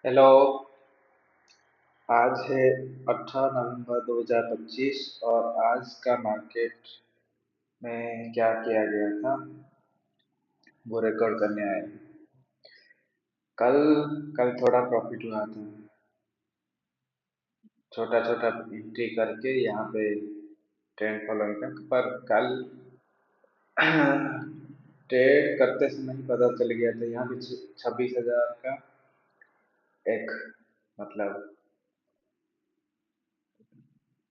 Hello. आज है 18 नवंबर 2025 और आज का मार्केट में क्या किया गया था वो रिकॉर्ड करने आए हैं। कल कल थोड़ा प्रॉफिट हुआ था। छोटा छोटा एंट्री करके यहाँ पे ट्रेंड फॉलो था, पर कल ट्रेड करते समय ही पता चल गया था यहाँ पे 26,000 का एक मतलब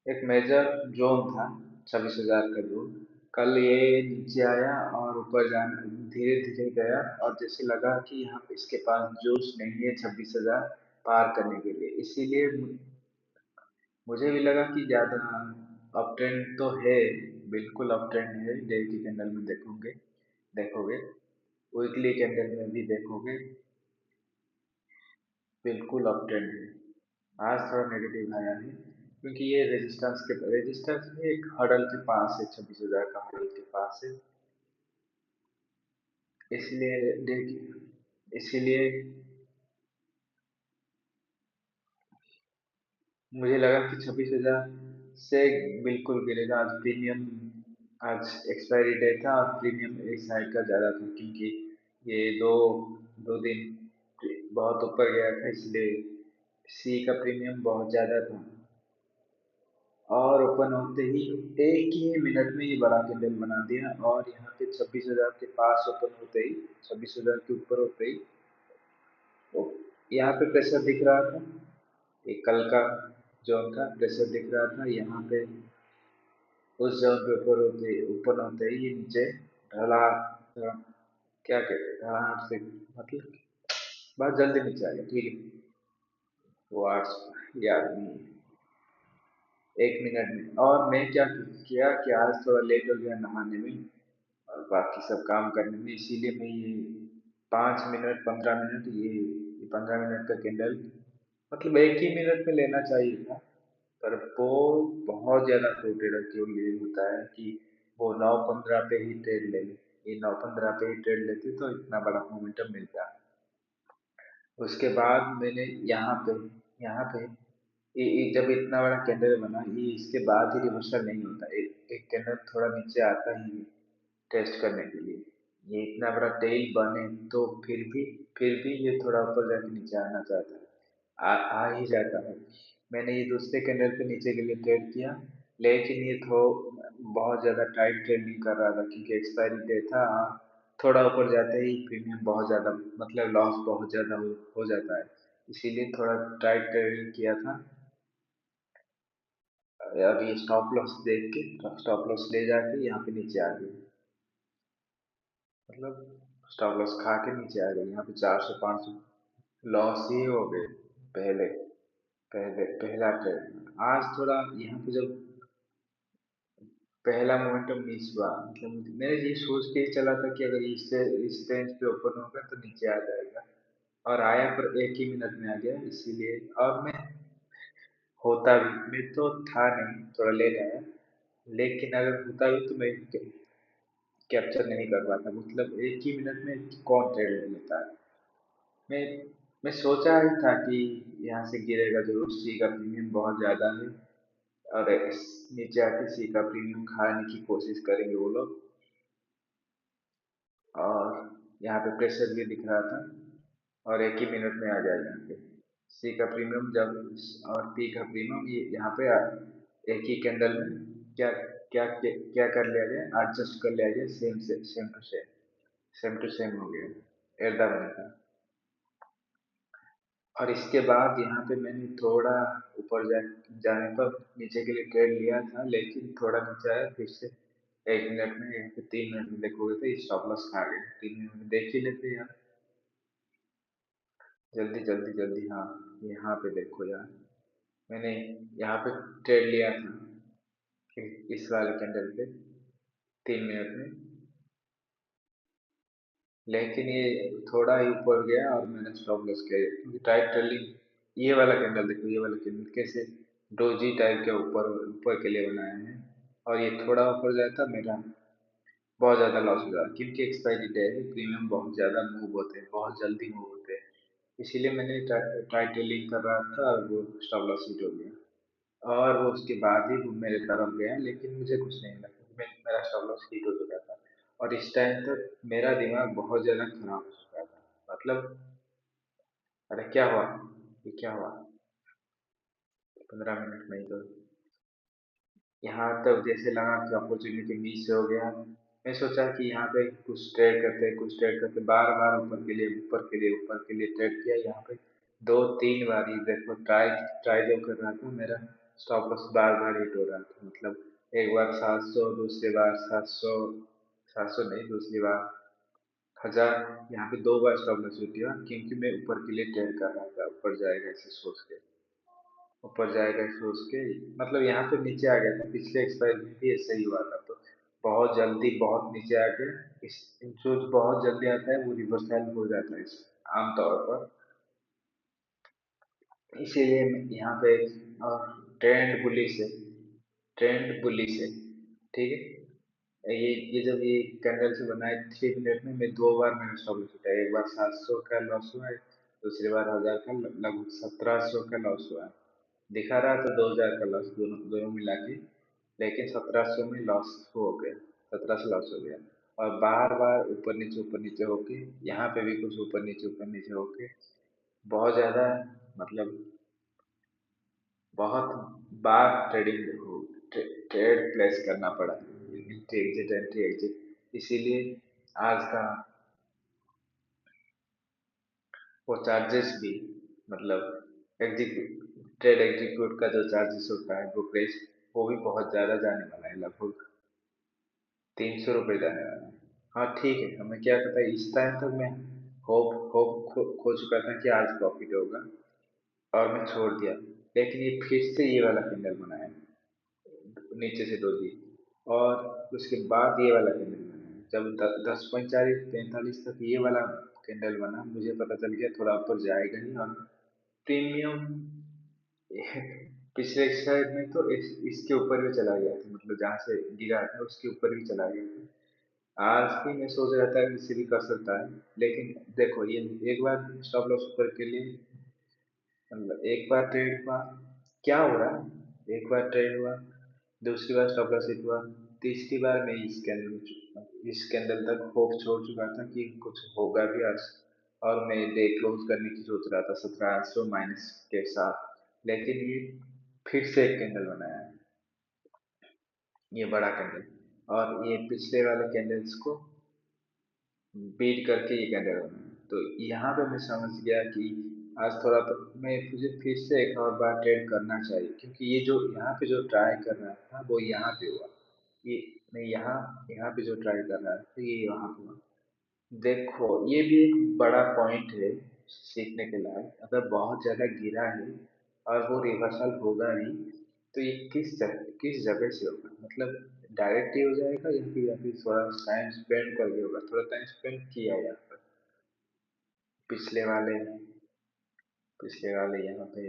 एक मेजर जोन था। 26,000 का जोन कल ये नीचे आया और ऊपर जाना धीरे धीरे गया और जैसे लगा कि यहाँ पे इसके पास जोश नहीं है 26,000 पार करने के लिए, इसीलिए मुझे भी लगा कि ज्यादा अप ट्रेंड तो है। बिल्कुल अप ट्रेंड है, डे की कैंडल में देखोगे, वीकली कैंडल में भी देखोगे, बिल्कुल अप ट्रेंड है। आज थोड़ा नेगेटिव आया है क्योंकि ये रेजिस्टेंस में एक हडल के पास है, 26,000 का हडल के पास है। इसलिए देखिए, इसीलिए मुझे लगा कि 26,000 से बिल्कुल गिरेगा। आज प्रीमियम, आज एक्सपायरी डेट था और प्रीमियम एक साइड का ज़्यादा था क्योंकि ये दो दिन बहुत ऊपर गया था, इसलिए सी का प्रीमियम बहुत ज़्यादा था। और ओपन होते ही एक ही मिनट में ये बड़ा कैंडल बना दिया और यहाँ पे 26,000 के पास ओपन होते ही, 26,000 के ऊपर होते ही तो यहाँ पे प्रेशर दिख रहा था। एक कल का जोन था, प्रेशर दिख रहा था यहाँ पे। उस जोन पे ऊपर होते ही ये नीचे ढला ढला- क्या कहते हैं, ढलान से मतलब बहुत जल्दी नीचे आ गया। ठीक है, वो आठ याद नहीं है। एक मिनट में और मैं क्या किया कि आज थोड़ा लेट हो गया नहाने में और बाकी सब काम करने में, इसीलिए मैं ये 5 मिनट 15 मिनट ये 15 मिनट का कैंडल मतलब एक ही मिनट में लेना चाहिए था। पर वो बहुत ज़्यादा फ्रूटेड क्यों ये होता है कि वो 9:15 पे ही ट्रेड ले ये 9:15 पे ही ट्रेड लेते तो इतना बड़ा मोमेंटम मिलता। उसके बाद मैंने यहाँ पे ये जब इतना बड़ा कैंडल बना, ये इसके बाद ही रिवर्सल नहीं होता। एक कैंडल थोड़ा नीचे आता ही है टेस्ट करने के लिए। ये इतना बड़ा टेल बने तो फिर भी ये थोड़ा ऊपर जाके नीचे आना चाहता है, आ ही जाता है। मैंने ये दूसरे कैंडल पे नीचे के लिए ट्रेड किया, लेकिन ये तो बहुत ज़्यादा टाइट ट्रेडिंग कर रहा था क्योंकि एक्सपायरी डे था। थोड़ा ऊपर जाते ही प्रीमियम बहुत ज़्यादा मतलब लॉस बहुत ज़्यादा हो जाता है, इसीलिए थोड़ा टाइट ट्रेडिंग किया था। अभी स्टॉप लॉस देख के स्टॉप लॉस ले जाके यहाँ पे नीचे आ गई, मतलब स्टॉप लॉस खा के नीचे आ गई। यहाँ पे 400 500 लॉस ही हो गए पहले पहला ट्रेड। आज थोड़ा यहाँ पे जब पहला मोमेंटम मिस हुआ, मतलब मैंने ये सोच के ही चला था कि अगर इससे इस रेंज पे ओपन होगा तो नीचे आ जाएगा, और आया पर एक ही मिनट में आ गया, इसीलिए। और होता भी मैं तो था नहीं, थोड़ा लेट आया, लेकिन अगर होता भी तो मैं कैप्चर नहीं कर पाता। मतलब एक ही मिनट में कौन ट्रेड ले लेता है। मैं मैं सोचा ही था कि यहाँ से गिरेगा जरूर, सी का प्रीमियम बहुत ज़्यादा है और नीचे आके सी का प्रीमियम खाने की कोशिश करेंगे वो लोग। और यहाँ पे प्रेशर भी दिख रहा था और एक ही मिनट में आ जाएगा यहाँ पे सी का प्रीमियम जब और पी का प्रीमियम, ये यहाँ पे एक ही कैंडल में क्या क्या क्या कर लिया जाए, एडजस्ट कर लिया जाए, same to same, same to same हो गया एकदम था। और इसके बाद यहाँ पे मैंने थोड़ा ऊपर जाने पर नीचे के लिए ट्रेड लिया था, लेकिन थोड़ा नीचे आया फिर से। एक मिनट में यहाँ पे 3 मिनट में देखोगे तो स्टॉप लॉस खा गए। 3 मिनट में देख ही लेते यार, जल्दी जल्दी जल्दी। हाँ, यहाँ पे देखो यार, मैंने यहाँ पे ट्रेड लिया था इस वाले कैंडल पे 3 मिनट में, लेकिन ये थोड़ा ही ऊपर गया और मैंने स्टॉप लॉस किया क्योंकि टाइट ट्रेलिंग। ये वाला कैंडल देखो, ये वाला कैंडल कैसे डोजी टाइप के ऊपर ऊपर के लिए बनाए हैं, और ये थोड़ा ऊपर जाता मेरा बहुत ज़्यादा लॉस हो जाता क्योंकि एक्सपायरी डे है, प्रीमियम बहुत ज़्यादा मूव होते हैं, बहुत जल्दी मूव होते हैं। इसीलिए मैंने ट्राई टेलिंग कर रहा था और वो स्टॉप लॉस हिट हो गया। और वो उसके बाद ही वो मेरे तरफ गया, लेकिन मुझे कुछ नहीं लगा, मेरा स्टॉप लॉस हिट हो चुका था। और इस टाइम तक मेरा दिमाग बहुत ज्यादा खराब हो चुका था, मतलब अरे क्या हुआ, ये क्या हुआ, 15 मिनट में ही तो यहाँ तक जैसे लगा कि अपॉर्चुनिटी मिस हो गया। मैं सोचा कि यहाँ पे कुछ ट्रेड करते, बार बार ऊपर के लिए ऊपर के लिए ऊपर के लिए ट्रेड किया यहाँ पे। दो तीन बार ही देखो, ट्राई ट्राई जो कर रहा था, मेरा स्टॉप लॉस बार बार हिट हो रहा था, मतलब एक बार 700, दूसरी बार 700, 700 नहीं, दूसरी बार 1000। यहाँ पे दो बार स्टॉप लॉस हिट हुआ, क्योंकि मैं ऊपर के लिए ट्रेड कर रहा था, ऊपर जाएगा ऐसे सोच के, ऊपर जाएगा सोच के। मतलब यहाँ पे नीचे आ गया था, पिछले एक्सपायर में भी ऐसा ही हुआ था, तो बहुत जल्दी बहुत नीचे आ गया। इस जो बहुत जल्दी आता है वो रिवर्सल हो जाता है आमतौर पर। इसीलिए यहाँ पे ट्रेंड बुलिश है, ट्रेंड बुलिश है, ठीक है। ये जब ये कैंडल से बना है 3 मिनट में, मैं दो बार मैंने स्टॉप लॉस उठाया, एक बार 700 का लॉस हुआ है, दूसरी बार 1000 का, लगभग 1700 का लॉस हुआ है। दिखा रहा था 2000 का लॉस, दोनों दोनों मिला के, लेकिन 1700 में लॉस हो गया, 1700 लॉस हो गया। और बार बार ऊपर नीचे होके, यहाँ पे भी कुछ ऊपर नीचे होके, बहुत ज्यादा, मतलब बहुत बार ट्रेडिंग हो, ट्रेड प्लेस करना पड़ा, एंट्री एग्जिट। इसीलिए आज का वो चार्जेस भी, मतलब एग्जीक्यूट ट्रेड एग्जीक्यूट का जो चार्जेस होता है ब्रोकरेज, वो भी बहुत ज़्यादा जाने वाला है, लगभग 300 रुपये जाने वाला है। हाँ ठीक है, हमें क्या पता है, इस टाइम तक मैं होप खो चुका था कि आज प्रॉफिट होगा, और मैं छोड़ दिया। लेकिन ये फिर से ये वाला कैंडल बनाया, नीचे से दो दी, और उसके बाद ये वाला कैंडल बना। जब 10:45 तक ये वाला कैंडल बना, मुझे पता चल गया थोड़ा ऊपर जाएगा ही। और प्रीमियम पिछले साइड में तो इसके ऊपर भी चला गया था, मतलब जहाँ से गिरा था उसके ऊपर भी चला गया था। आज भी मैं सोच रहा था कि इसे भी कर सकता है, लेकिन देखो ये एक बार स्टॉप लॉस ऊपर के लिए, मतलब एक बार ट्रेड हुआ, क्या हो रहा है, एक बार ट्रेड हुआ, दूसरी बार स्टॉप लॉस हिट हुआ, तीसरी बार मैं इस कैंडल तक होप छोड़ चुका था कि कुछ होगा भी आज। और मैं डे क्लोज करने की सोच रहा था 1700 माइनस के साथ, लेकिन ये फिर से एक कैंडल बनाया है, ये बड़ा कैंडल, और ये पिछले वाले कैंडल्स को बीट करके ये कैंडल बना। तो यहाँ पे मैं समझ गया कि आज थोड़ा तो मैं मुझे फिर से एक और बार ट्रेड करना चाहिए, क्योंकि ये जो यहाँ पे जो ट्राई कर रहा था वो यहाँ पे हुआ, ये मैं यहाँ यहाँ पे जो ट्राई कर रहा था ये यहाँ पे हुआ। देखो ये भी एक बड़ा पॉइंट है सीखने के लायक, अगर बहुत ज्यादा गिरा है और वो रिवर्सल होगा नहीं, तो ये किस जगह से होगा, मतलब डायरेक्ट ही हो जाएगा, या फिर थोड़ा टाइम स्पेंड करके होगा, थोड़ा टाइम स्पेंड किया यहाँ पर। पिछले वाले पिछले वाले यहाँ पे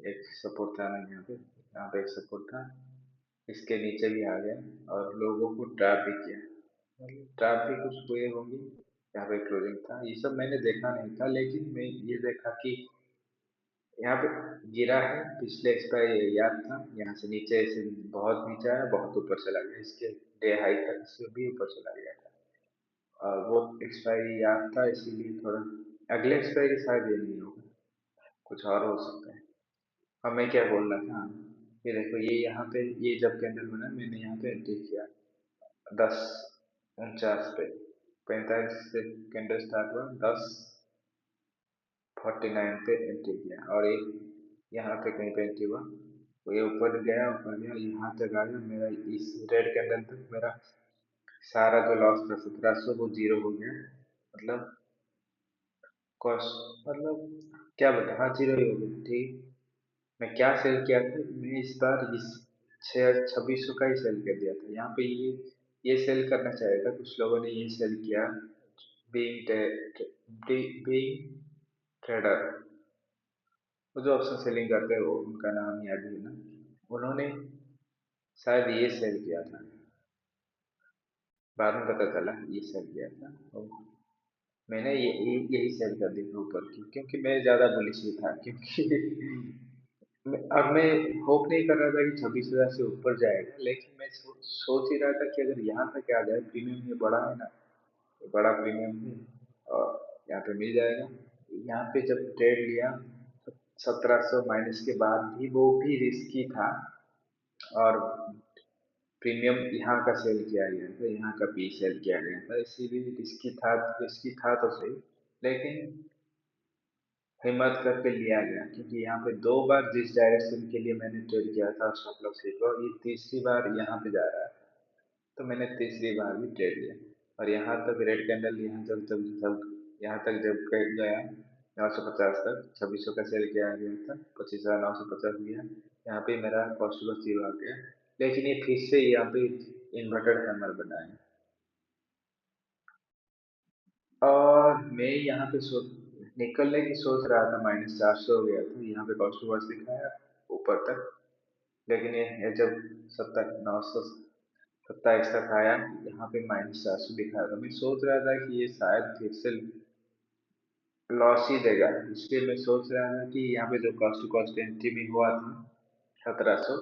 एक सपोर्ट था ना, यहाँ पे एक सपोर्ट था, इसके नीचे भी आ गया और लोगों को ट्रैप भी किया, मतलब ट्रैप भी कुछ हुए होंगे। यहाँ पे क्लोजिंग था, ये सब मैंने देखा नहीं था, लेकिन मैं ये देखा कि यहाँ पे गिरा है, पिछले एक्सपायरी याद था, यहाँ से नीचे से बहुत नीचे आया, बहुत ऊपर चला गया, इसके डे हाई तक से भी ऊपर चला गया था। और वो एक्सपायरी याद था, इसीलिए थोड़ा अगले एक्सपायरी शायद ये नहीं होगा, कुछ और हो सकता है। हमें क्या बोलना था, ये देखो ये यहाँ पे ये जब कैंडल बना मैंने यहाँ पे एंट्री किया 10:49 पे, 45 से कैंडल स्टार्ट हुआ, 10:49 पे एंट्री किया, और एक यहाँ पे कहीं पे एंट्री हुआ, वो ये ऊपर गया यहाँ तक आ गया, मेरा इस रेड कैंडल तक मेरा सारा जो लॉस था 1700 वो जीरो हो गया, मतलब कॉस्ट, मतलब क्या बता, हाँ जीरो ही हो गया, ठीक। मैं क्या सेल किया था, मैं इस बार इस 2600 का ही सेल कर दिया था, यहाँ पे ये सेल करना चाहिए था, कुछ लोगों ने ये सेल किया, बीइंग बीइंग ट्रेडर, वो जो ऑप्शन सेलिंग करते हैं वो उनका नाम याद है ना, उन्होंने शायद ये सेल किया था, बाद में पता चला ये सेल किया था। मैंने यही सेल कर दी थी ऊपर की, क्योंकि मैं ज्यादा बुलिश ही था, क्योंकि अब मैं होप नहीं कर रहा था कि 26,000 से ऊपर जाएगा, लेकिन मैं सोच ही रहा था कि अगर यहाँ तक आ जाए, प्रीमियम ये बड़ा है ना, ये बड़ा प्रीमियम है, और यहाँ पे मिल जाएगा। यहाँ पे जब ट्रेड लिया, 1700 माइनस के बाद भी वो भी रिस्की था, और प्रीमियम यहाँ का सेल किया गया था, यहाँ का बी सेल किया गया था, इसीलिए रिस्की था तो सही, लेकिन हिम्मत करके लिया गया, क्योंकि यहाँ पे दो बार जिस डायरेक्शन के लिए मैंने ट्रेड किया था स्टॉप लॉस हिट, और ये तीसरी बार यहाँ पे जा रहा है, तो मैंने तीसरी बार भी ट्रेड लिया। और यहाँ तक रेड कैंडल, यहाँ जब जब जब यहाँ तक जब गया 950 तक, 2600 का सेल किया गया था, 25,950 लिया, यहाँ पे मेरा कॉस्ट लॉस जीरो आ गया। लेकिन ये फिर से यहाँ पे इन्वर्टेड हैमर बना है, और मैं यहाँ पे निकलने की सोच रहा था, -400 हो गया था, यहाँ पे कॉस्ट टू कॉस्ट दिखाया ऊपर तक, लेकिन ये जब 27 तक आया, यहाँ पे -400 दिखाया था, मैं सोच रहा था कि ये शायद फिर से लॉस ही देगा, इसलिए मैं सोच रहा था कि यहाँ पे जो कॉस्ट टू कॉस्ट एंट्री में हुआ था 1700,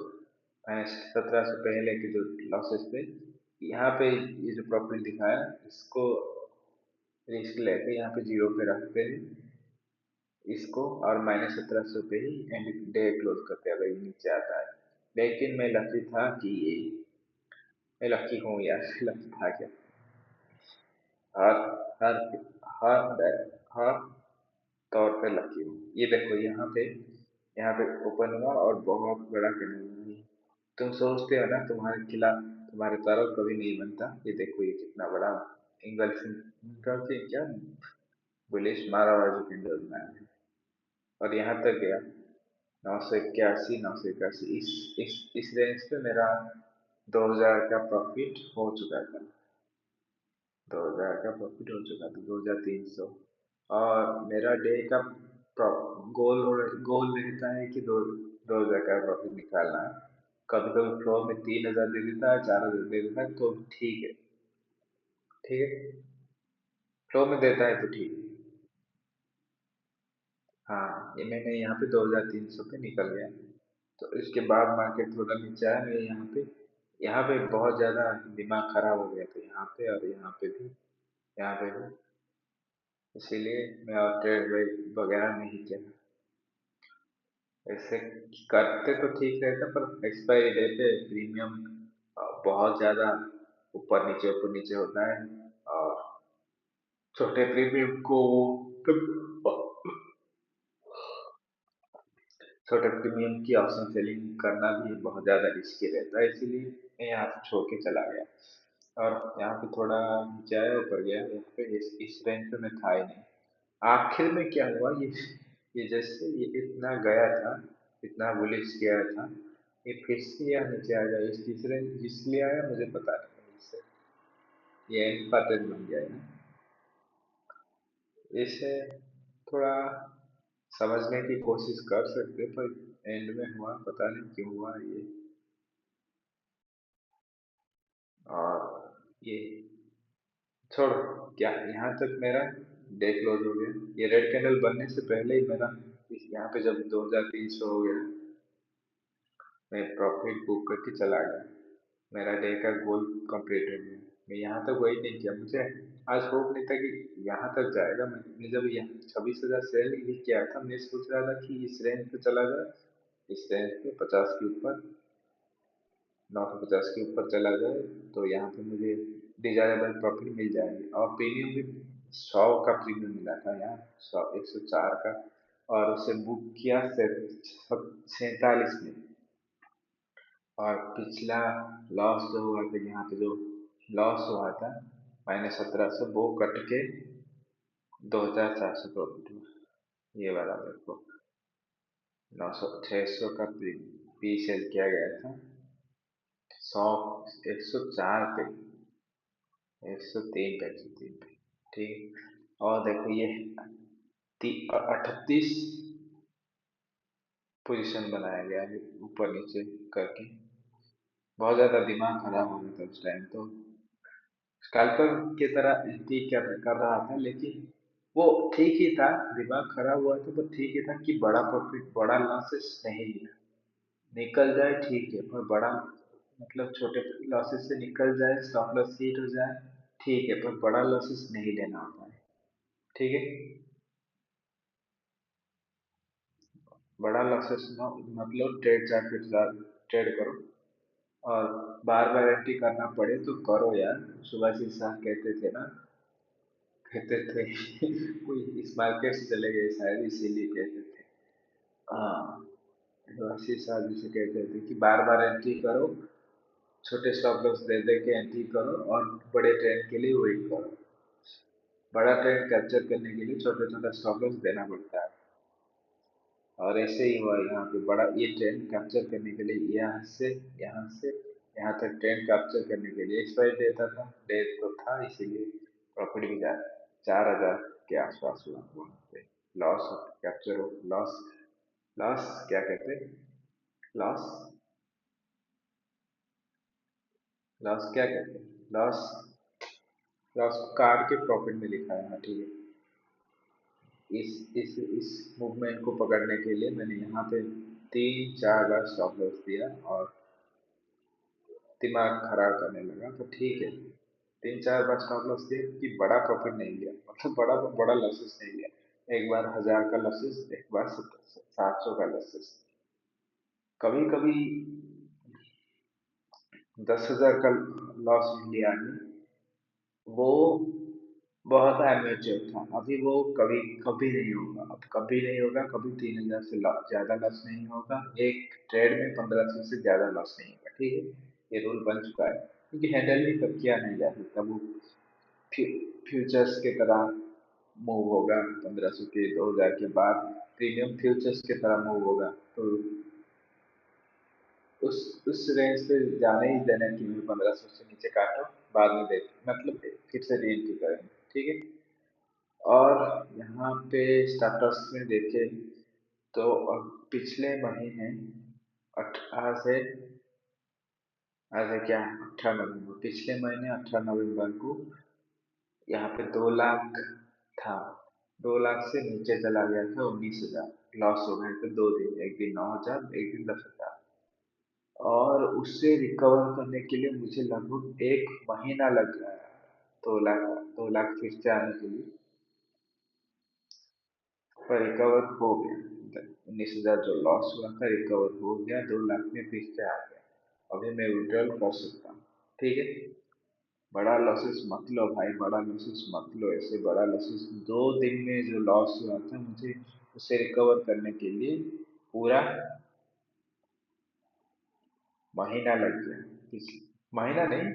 1700 पहले के जो लॉसेस थे, यहाँ पे ये जो प्रॉफिट दिखाया, इसको रिस्क लेके यहाँ पे जीरो पे रखते हैं इसको, और -1700 पे ही एंड डे क्लोज करते हैं अगर ये नीचे आता है। लेकिन मैं लकी था कि ये, मैं लकी हूँ यार, लकी था क्या, हर हर हर हर तौर पे लकी हूँ। ये देखो यहाँ पे ओपन हुआ और बहुत बड़ा कैंडल बनी। तुम सोचते हो ना तुम्हारे खिलाफ, तुम्हारे तरफ कभी नहीं बनता, ये देखो ये कितना बड़ा एंगल से करके क्या बुलिश मारा हुआ जो कैंडल बनाया है, और यहाँ तक गया 981, 981, इस रेंज पे मेरा 2000 का प्रॉफिट हो चुका था, 2000 का प्रॉफिट हो चुका था, 2300। और मेरा डे का गोल रहता है कि 2000 का प्रॉफिट निकालना है। कभी कभी फ्लो में 3000 दे देता है, 4000 दे देता है, तो ठीक है, ठीक है, फ्लो में देता है तो ठीक है। हाँ, ये मैंने यहाँ पे 2300 पे निकल गया, तो इसके बाद मार्केट थोड़ा नीचे आया, मैं यहाँ पे बहुत ज्यादा दिमाग खराब हो गया था, यहाँ पे और यहाँ पे भी, यहाँ पे भी, इसीलिए मैं और ट्रेड वगैरह नहीं किया। ऐसे करते तो ठीक रहता, पर एक्सपायरी डे पे प्रीमियम बहुत ज्यादा ऊपर नीचे होता है, और छोटे प्रीमियम को छोटे प्रीमियम की ऑप्शन सेलिंग करना भी बहुत ज़्यादा रिस्की रहता है, इसीलिए मैं यहाँ से छोड़ के चला गया, और यहाँ पे थोड़ा नीचे आया, ऊपर गया, यहाँ पे इस रेंज पे मैं था ही नहीं। आखिर में क्या हुआ, ये जैसे ये इतना गया था, इतना बुलिश गया था, ये फिर से यहाँ नीचे आ गया, इस तीसरे इसलिए आया मुझे पता नहीं, इससे ये एंड पैटर्न बन गया है। इसे थोड़ा समझने की कोशिश कर सकते, पर एंड में हुआ पता नहीं क्यों हुआ ये, और ये छोड़ो, क्या यहाँ तक मेरा डे क्लोज हो गया, ये रेड कैंडल बनने से पहले ही मेरा यहाँ पे जब 2300 हो गया, मैं प्रॉफिट बुक करके चला गया, मेरा डे का गोल कंप्लीट हो गया। मैं यहाँ तक वही नहीं किया, मुझे आज होप नहीं था कि यहाँ तक जाएगा। मैंने जब यहाँ 26,000 सेल भी किया था, मैं सोच रहा था कि इस रेंज पे चला जाए, इस रेंज पे 50 के ऊपर, 950 के ऊपर चला जाए, तो यहाँ पे मुझे डिजायरेबल प्रॉफिट मिल जाएगी, और प्रीमियम भी 100 का प्रीमियम मिला था यहाँ, 104 का, और उसे बुक किया 47 में। और पिछला लॉस जो हुआ था, यहाँ पे जो लॉस हुआ था -1700, वो कट के 2400 प्रॉफिट हुआ, ये वाला मेरे को 600 का पी सेल किया गया था, 100, 104 पे, 103 पे, 103 पे, ठीक। और देखो ये 38 पोजीशन बनाया गया है ऊपर नीचे करके, बहुत ज्यादा दिमाग खराब हो गया था उस टाइम तो। स्कैल्पर की तरह ठीक कर रहा था, लेकिन वो ठीक ही था। दिमाग खराब हुआ था, पर ठीक ही था कि बड़ा प्रॉफिट बड़ा लॉसेस नहीं लिया। निकल जाए ठीक है, पर बड़ा मतलब छोटे लॉसेस से निकल जाए, स्टॉप लॉस हिट हो जाए ठीक है, पर बड़ा लॉसेस नहीं लेना होता है। ठीक है। बड़ा लॉसेस मतलब ट्रेड चार्ट के साथ ट्रेड करो, और बार बार एंट्री करना पड़े तो करो यार। सुभाष शाह कहते थे ना, कहते थे कोई इस मार्केट से चले गए शायद, इसीलिए कहते थे। हाँ, सुभाष शाह जी से कहते थे कि बार बार एंट्री करो, छोटे स्टॉप लॉस दे दे के एंट्री करो, और बड़े ट्रेंड के लिए वेट करो। बड़ा ट्रेंड कैप्चर करने के लिए छोटा छोटा स्टॉप लॉस देना पड़ता है। और ऐसे ही हुआ यहाँ पे, बड़ा ये ट्रेंड कैप्चर करने के लिए यहाँ से यहाँ तक ट्रेंड कैप्चर करने के लिए एक्सपायरी डेट तो था, इसीलिए प्रॉफिट भी जा 4,000 के आसपास हुआ वहाँ पे। लॉस कैप्चर हो, लॉस लॉस क्या कहते हैं, लॉस लॉस क्या कहते हैं, लॉस लॉस कार्ड के प्रॉफिट में लिखा है। हाँ ठीक है। इस मूवमेंट को पकड़ने के लिए मैंने यहाँ पे 3-4 बार स्टॉप लॉस दिया, और दिमाग खराब करने लगा तो ठीक है, 3-4 बार स्टॉप लॉस दिया कि बड़ा प्रॉफिट नहीं लिया, मतलब बड़ा बड़ा लॉसेस नहीं लिया। एक बार 1,000 का लॉसेस, एक बार 700 का लॉसेस। कभी कभी 10,000 का लॉस लिया है, वो बहुत एमेच्योर था। अभी वो कभी कभी नहीं होगा, अब कभी नहीं होगा, कभी 3,000 से ज्यादा लॉस नहीं होगा। एक ट्रेड में 1,500 से ज्यादा लॉस नहीं होगा। ठीक है, ये रूल बन चुका है, क्योंकि हैंडल भी कब किया नहीं जा सकता। वो फ्यूचर्स के तरह मूव होगा, 1,500 के 2,000 के बाद प्रीमियम फ्यूचर्स की तरह मूव होगा। तो उस रेंज पे जाने ही देना कि 1,500 से नीचे काटो, बाद में देख मतलब फिर से री एंट्री करेंगे। ठीक है। और यहाँ पे स्टाटस में देखें तो पिछले महीने आज है, आज है क्या, 18 नवंबर। पिछले महीने 18 नवंबर को यहाँ पे 2 लाख था, 2 लाख से नीचे चला गया था 19,000। लॉस हो गए थे 2 दिन, एक दिन 9,000, एक दिन 10,000। और उससे रिकवर करने के लिए मुझे लगभग 1 महीना लग गया। 2 लाख, 2 लाख फिर से आने के लिए, पर रिकवर हो गया। 19,000 जो लॉस हुआ था रिकवर हो गया, 2 लाख में फिर से आ गया। अभी मैं विड्रॉल कर सकता हूँ। ठीक है। बड़ा लॉसेस मत लो भाई, बड़ा लॉसेस मत लो। ऐसे बड़ा लॉसेस 2 दिन में जो लॉस हुआ था मुझे, उसे रिकवर करने के लिए पूरा महीना लग गया। महीना नहीं,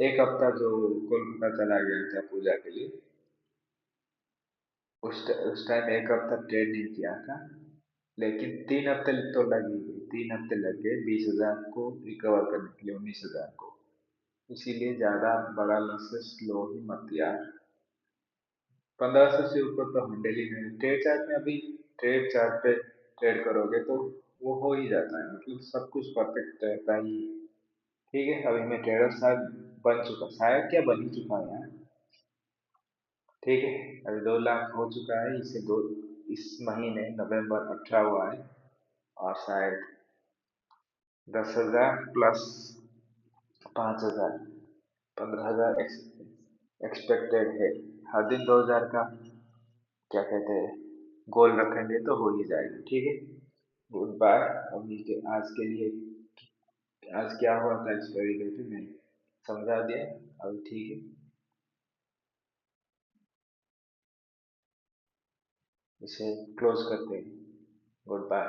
एक हफ्ता जो कोलकाता चला गया था पूजा के लिए, उस टाइम एक हफ्ता ट्रेड नहीं किया था। लेकिन 3 हफ्ते तो लग ही गए, 3 हफ्ते लग गए 20,000 को रिकवर करने के लिए, 19,000 को। इसीलिए ज्यादा बड़ा लॉसेस लो ही मत यार। 1,500 से ऊपर तो हैंडल ही नहीं। ट्रेड चार्ट में अभी, ट्रेड चार्ट पे ट्रेड करोगे तो वो हो ही जाता है, मतलब सब कुछ परफेक्ट रहता ही है। ठीक है। अभी मैं ट्रेडर शायद बन चुका, शायद क्या बन ही चुका है यार। ठीक है। अभी 2 लाख हो चुका है, इस महीने नवंबर 18 हुआ है, और शायद 10,000 प्लस 5,000, 15,000 एक्सपेक्टेड है। हर दिन 2,000 का क्या कहते हैं गोल रखेंगे तो हो ही जाएगा। ठीक है। Good bye. अभी के आज के लिए, आज क्या हुआ था एक्सपायरी डेट में समझा दिया। अभी ठीक है, इसे क्लोज करते हैं। Good bye.